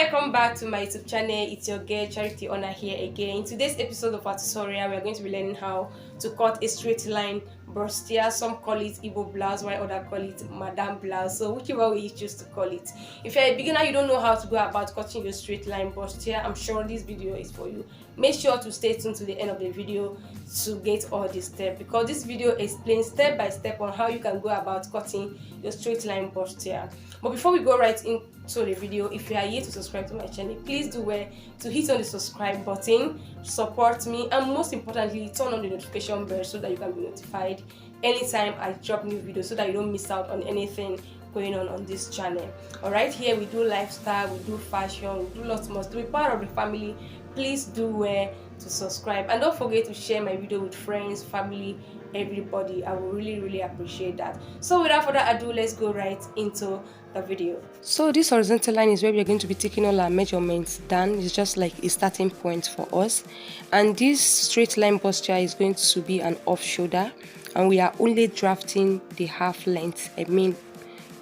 welcome back to my YouTube channel. It's your girl Charity Honor here again. In today's episode of our tutorial, we are going to be learning how to cut a straight line bustier. Some call it Igbo blouse, while others call it Madam blouse. So whichever way you choose to call it. If you're a beginner, you don't know how to go about cutting your straight line bustier, I'm sure this video is for you. Make sure to stay tuned to the end of the video to get all the steps, because this video explains step by step on how you can go about cutting your straight line bustier. But before we go right into the video, if you are yet to subscribe to my channel, please do well to hit on the subscribe button, support me, and most importantly turn on the notification bell so that you can be notified anytime I drop new videos, so that you don't miss out on anything going on this channel. Alright, here we do lifestyle, we do fashion, we do lots more. To be part of the family, please do well to subscribe, and don't forget to share my video with friends, family, everybody. I will really appreciate that. So without further ado, let's go right into the video. So this horizontal line is where we are going to be taking all our measurements down. It's just like a starting point for us, and this straight line bustier is going to be an off shoulder, and we are only drafting the half length. I mean,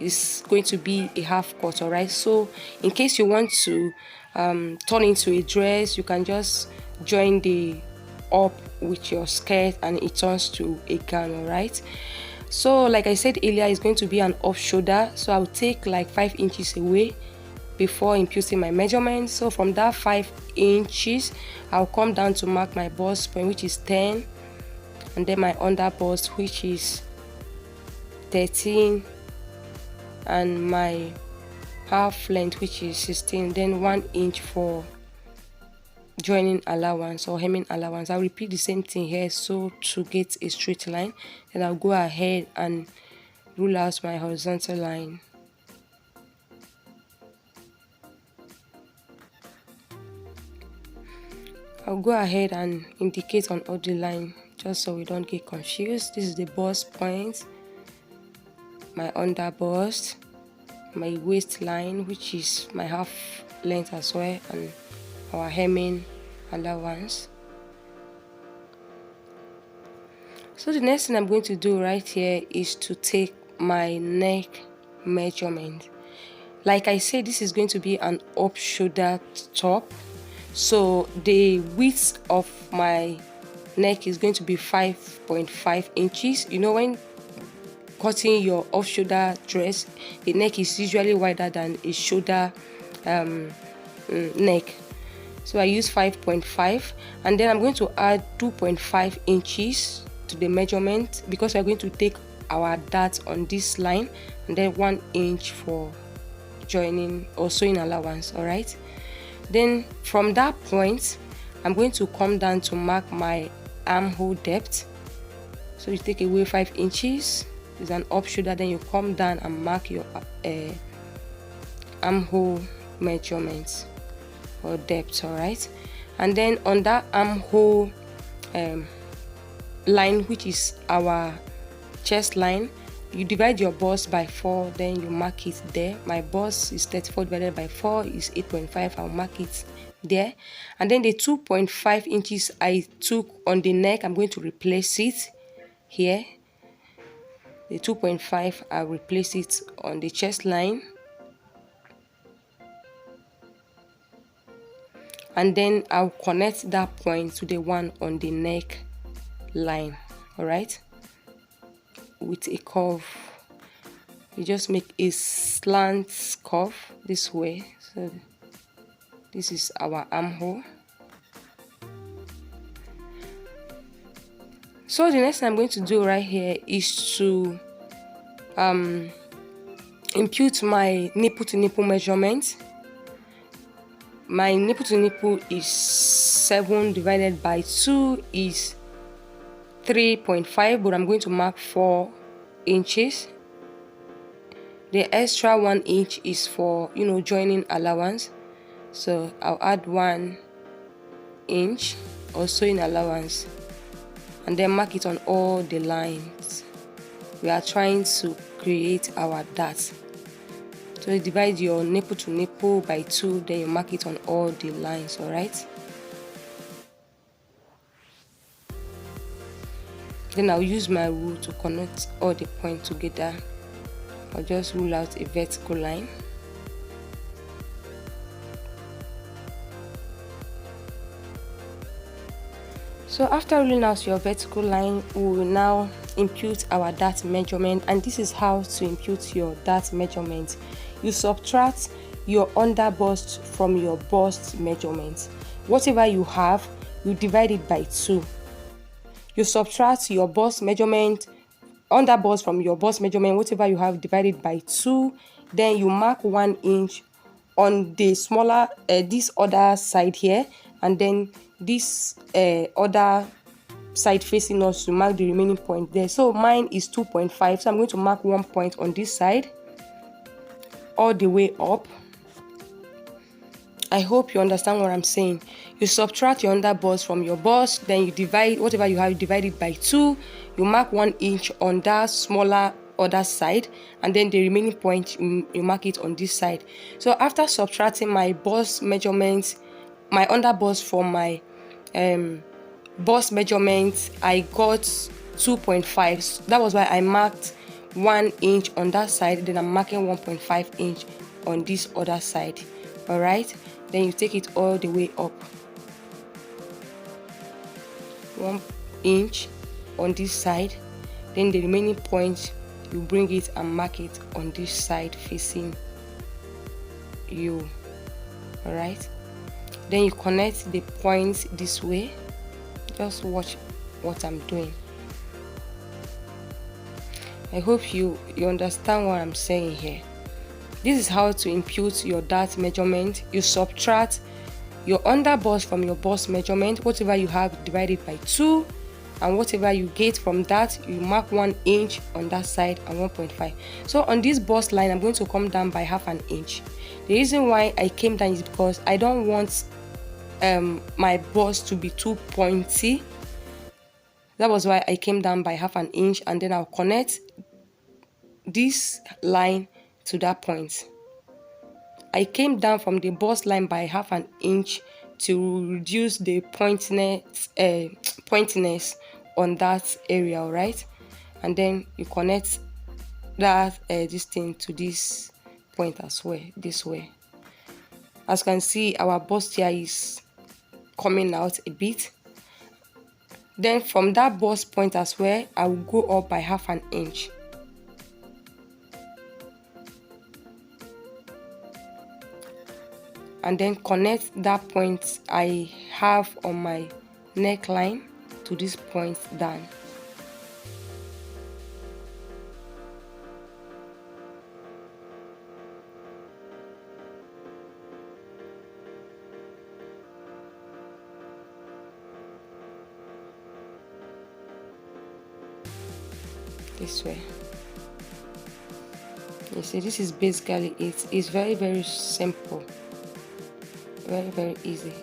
it's going to be a half cut. All right, so in case you want to turn into a dress, you can just join the up with your skirt and it turns to a gown. All right, so like I said earlier, it's going to be an off shoulder, so I'll take like 5 inches away before imputing my measurements. So from that 5 inches, I'll come down to mark my bust point, which is 10, and then my under bust, which is 13, and my half length, which is 16, then 1 inch for joining allowance or hemming allowance. I'll repeat the same thing here, so to get a straight line, then I'll go ahead and rule out my horizontal line. I'll go ahead and indicate on all the line just so we don't get confused. This is the bust point, my under bust, my waistline, which is my half length as well, and our hemming allowance. So the next thing I'm going to do right here is to take my neck measurement. Like I said, this is going to be an up shoulder top, so the width of my neck is going to be 5.5 inches. You know, when cutting your off shoulder dress, the neck is usually wider than a shoulder neck, so I use 5.5, and then I'm going to add 2.5 inches to the measurement, because we're going to take our dart on this line, and then 1 inch for joining or sewing allowance. All right, then from that point I'm going to come down to mark my armhole depth. So you take away 5 inches, is an up shoulder, then you come down and mark your armhole measurements or depth. All right, and then on that armhole line, which is our chest line, you divide your bust by 4, then you mark it there. My bust is 34 divided by 4 is 8.5. I'll mark it there, and then the 2.5 inches I took on the neck, I'm going to replace it here. The 2.5, I'll replace it on the chest line, and then I'll connect that point to the one on the neck line. All right, with a curve, you just make a slant curve this way. So this is our armhole. So the next thing I'm going to do right here is to impute my nipple to nipple measurement. My nipple to nipple is 7 divided by 2 is 3.5, but I'm going to mark 4 inches. The extra 1 inch is for, you know, joining allowance, so I'll add 1 inch or sewing allowance, and then mark it on all the lines. We are trying to create our dart, so you divide your nipple to nipple by 2, then you mark it on all the lines. All right, then I'll use my rule to connect all the points together. I'll just rule out a vertical line. So after ruling out your vertical line, we will now impute our dart measurement, and this is how to impute your dart measurement. You subtract your under bust from your bust measurement. Whatever you have, you divide it by 2. You subtract your bust measurement, under bust from your bust measurement, whatever you have, divided by 2. Then you mark 1 inch on the smaller this other side here, and then this other side facing us, to mark the remaining point there. So mine is 2.5, so I'm going to mark 1 point on this side all the way up. I hope you understand what I'm saying. You subtract your under bust from your bust, then you divide whatever you have, divided by 2. You mark 1 inch on that smaller other side, and then the remaining point you mark it on this side. So after subtracting my bust measurements, my under bust from my bust measurement, I got 2.5. That was why I marked 1 inch on that side, then I'm marking 1.5 inch on this other side. All right, then you take it all the way up, 1 inch on this side, then the remaining point you bring it and mark it on this side facing you. All right, then you connect the points this way. Just watch what I'm doing. I hope you understand what I'm saying here. This is how to impute your dart measurement. You subtract your under bust from your bust measurement, whatever you have, divided by 2, and whatever you get from that, you mark 1 inch on that side and 1.5. So on this bust line, I'm going to come down by half an inch. The reason why I came down is because I don't want my bust to be too pointy. That was why I came down by half an inch, and then I'll connect this line to that point. I came down from the bust line by half an inch to reduce the pointiness on that area. All right, and then you connect that this thing to this point as well, this way. As you can see, our bustier is coming out a bit. Then from that bust point as well, I will go up by half an inch. And then connect that point I have on my neckline to this point down. This way. You see, this is basically it. It's very, very simple. Very, very easy.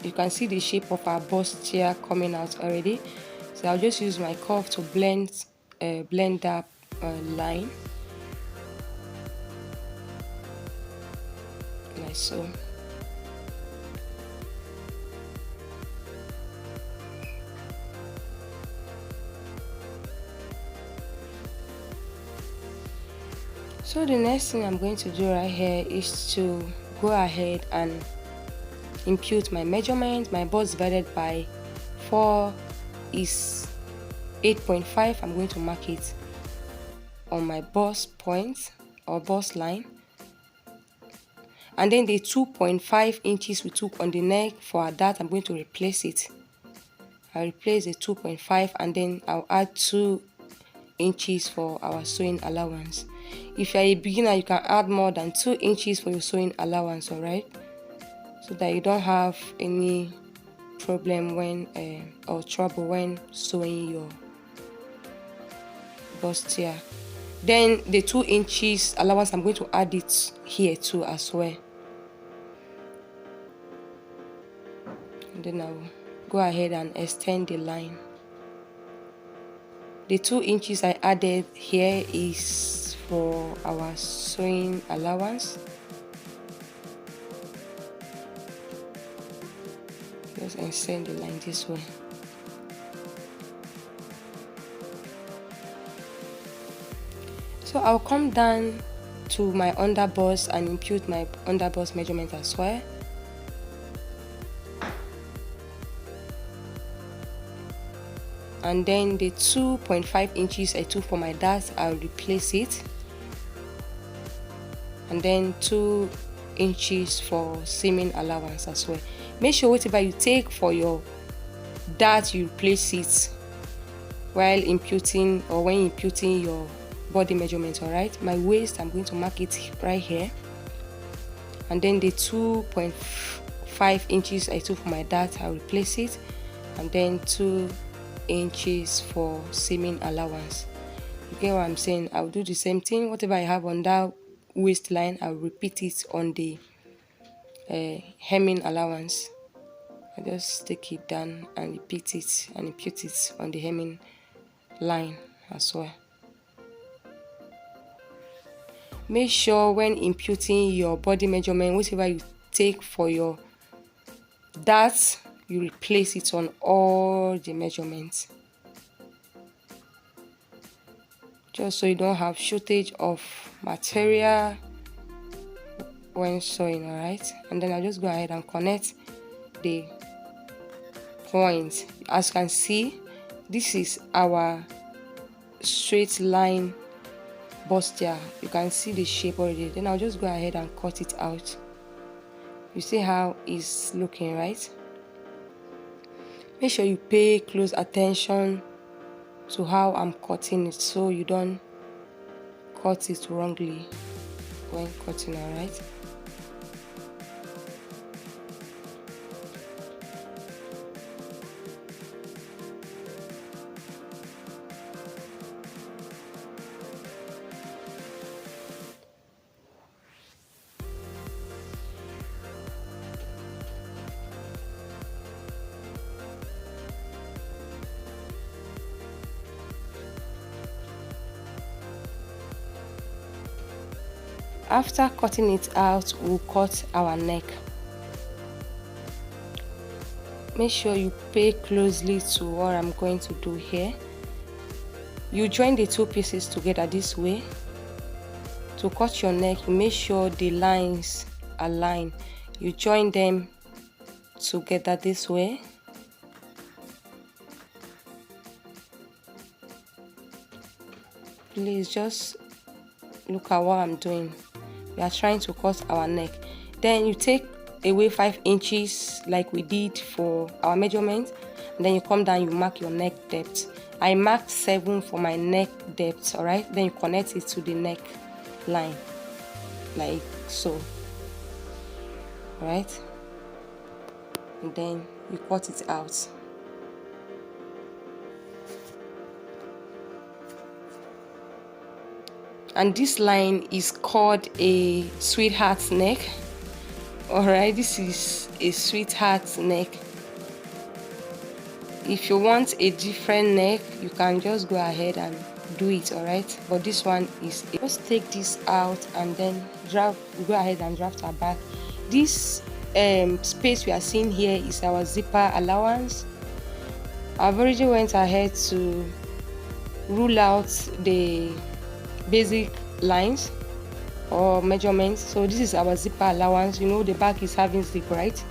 You can see the shape of our bustier coming out already. So I'll just use my curve to blend that line, like so. So the next thing I'm going to do right here is to go ahead and impute my measurement. My bust divided by 4 is 8.5. I'm going to mark it on my bust point or bust line. And then the 2.5 inches we took on the neck for that, I'm going to replace it. I'll replace the 2.5, and then I'll add 2 inches for our sewing allowance. If you're a beginner, you can add more than 2 inches for your sewing allowance, alright? So that you don't have any problem when or trouble when sewing your bustier. Then the 2 inches allowance, I'm going to add it here too as well. And then I'll go ahead and extend the line. The 2 inches I added here is for our sewing allowance. Just extend the line this way. So I'll come down to my underbust and impute my underbust measurement as well. and then the 2.5 inches I took for my dart, I'll replace it, and then 2 inches for seaming allowance as well. Make sure whatever you take for your dart, you replace it while imputing or when imputing your body measurement. All right, my waist, I'm going to mark it right here, and then the 2.5 inches I took for my dart, I'll replace it, and then 2 inches for seaming allowance. You get what I'm saying? I'll do the same thing. Whatever I have on that waistline, I'll repeat it on the hemming allowance. I just take it down and repeat it and impute it on the hemming line as well. Make sure when imputing your body measurement, whatever you take for your dart, you replace it on all the measurements, just so you don't have shortage of material when sewing. All right, and then I'll just go ahead and connect the points. As you can see, this is our straight line bustier. You can see the shape already. Then I'll just go ahead and cut it out. You see how it's looking, right? Make sure you pay close attention to how I'm cutting it, so you don't cut it wrongly when cutting. All right. After cutting it out, we'll cut our neck. Make sure you pay closely to what I'm going to do here. You join the two pieces together this way. To cut your neck, you make sure the lines align. You join them together this way. Please just look at what I'm doing. We are trying to cut our neck. Then you take away 5 inches like we did for our measurement, and then you come down, you mark your neck depth. I marked 7 for my neck depth. All right, then you connect it to the neck line like so. All right, and then you cut it out. And this line is called a sweetheart neck. All right, this is a sweetheart neck. If you want a different neck, you can just go ahead and do it. All right, but this one is just take this out and then go ahead and draft our back. This space we are seeing here is our zipper allowance. I've already went ahead to rule out the basic lines or measurements. So this is our zipper allowance. You know the back is having zip, right?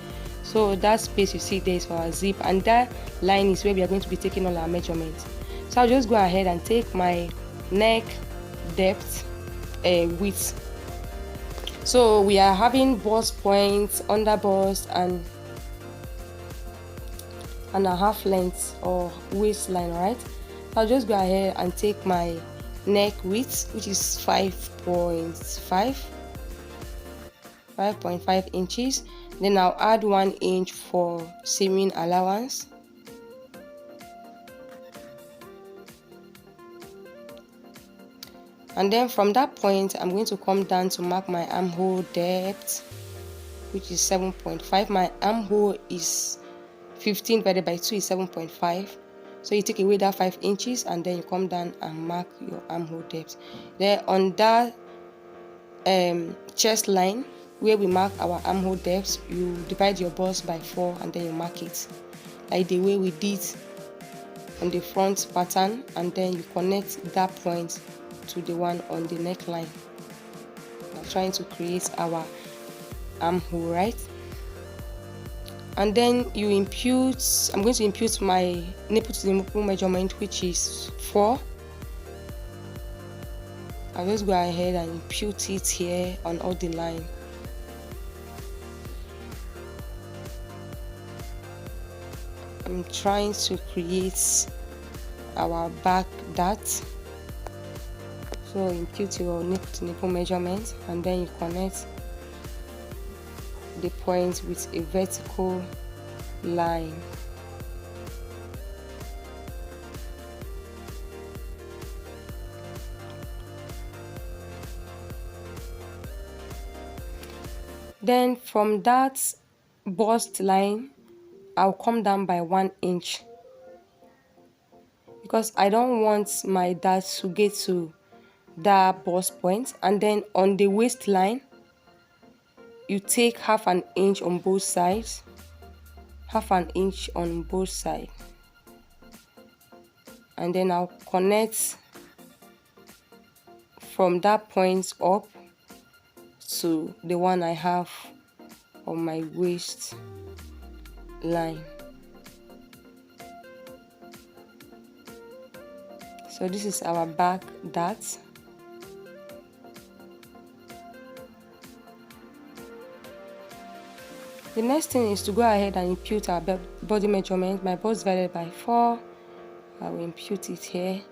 So that space you see there is for our zip, and that line is where we are going to be taking all our measurements. So I'll just go ahead and take my neck depth width. So we are having bust points, under bust, and a half length or waistline. Right, so I'll just go ahead and take my neck width, which is 5.5 inches. Then I'll add 1 inch for seaming allowance. And then from that point, I'm going to come down to mark my armhole depth, which is 7.5. My armhole is 15 divided by 2 is 7.5. So you take away that 5 inches and then you come down and mark your armhole depth. Then on that chest line where we mark our armhole depth, you divide your bust by 4 and then you mark it like the way we did on the front pattern, and then you connect that point to the one on the neckline. We're trying to create our armhole, right? and then you impute. I'm going to impute my nipple to the nipple measurement, which is 4. I'll just go ahead and impute it here on all the line. I'm trying to create our back dart. So impute your nipple to nipple measurement, and then you connect the point with a vertical line. Then from that bust line, I'll come down by 1 inch because I don't want my dart to get to that bust point. And then on the waistline, you take half an inch on both sides, half an inch on both sides, and then I'll connect from that point up to the one I have on my waist line. So this is our back dart. The next thing is to go ahead and impute our body measurement. My bust divided by 4. I will impute it here,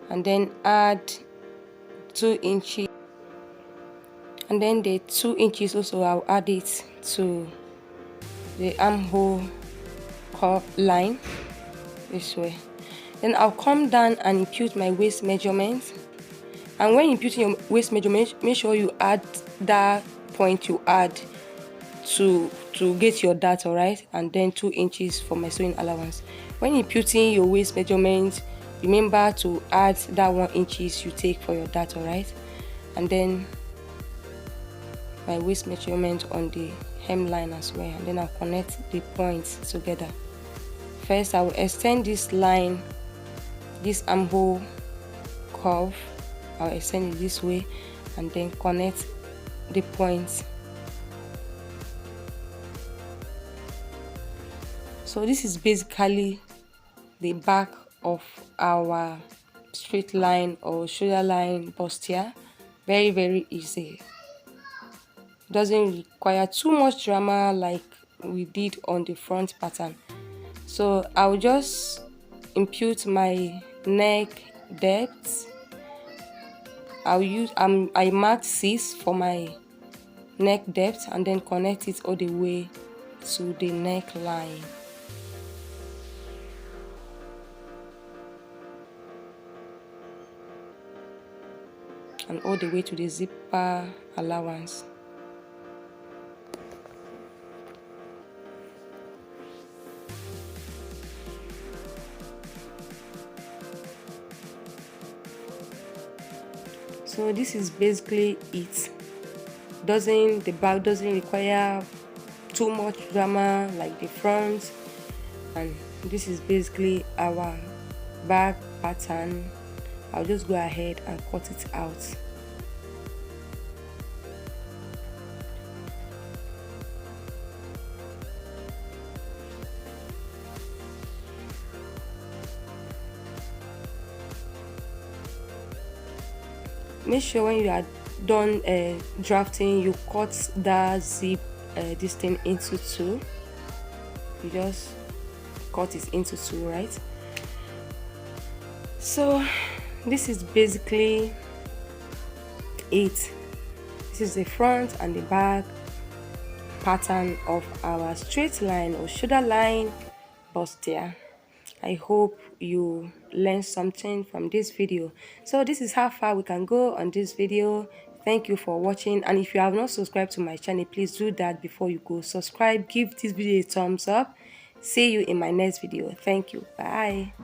and then add 2 inches, and then the 2 inches also I'll add it to the armhole curve line this way. Then I'll come down and impute my waist measurement. And when imputing your waist measurement, make sure you add that point you add to get your dart, alright, and then 2 inches for my sewing allowance. When imputing your waist measurement, remember to add that 1 inches you take for your dart, alright, and then my waist measurement on the hemline as well, and then I'll connect the points together. First, I will extend this line, this armhole curve, I'll extend it this way, and then connect the points. So this is basically the back of our straight line or shoulder line bustier. Very, very easy. Doesn't require too much drama like we did on the front pattern. So I'll just impute my neck depth. I marked 6 for my neck depth, and then connect it all the way to the neckline. And all the way to the zipper allowance. So this is basically it. The back doesn't require too much drama like the front, and this is basically our back pattern. I'll just go ahead and cut it out. Make sure when you are done drafting, you cut that zip this thing into 2. You just cut it into 2, right? So this is basically it. This is the front and the back pattern of our straight line or shoulder line bustier. I hope you learned something from this video. So this is how far we can go on this video. Thank you for watching, and if you have not subscribed to my channel, please do that before you go. Subscribe, give this video a thumbs up. See you in my next video. Thank you. Bye.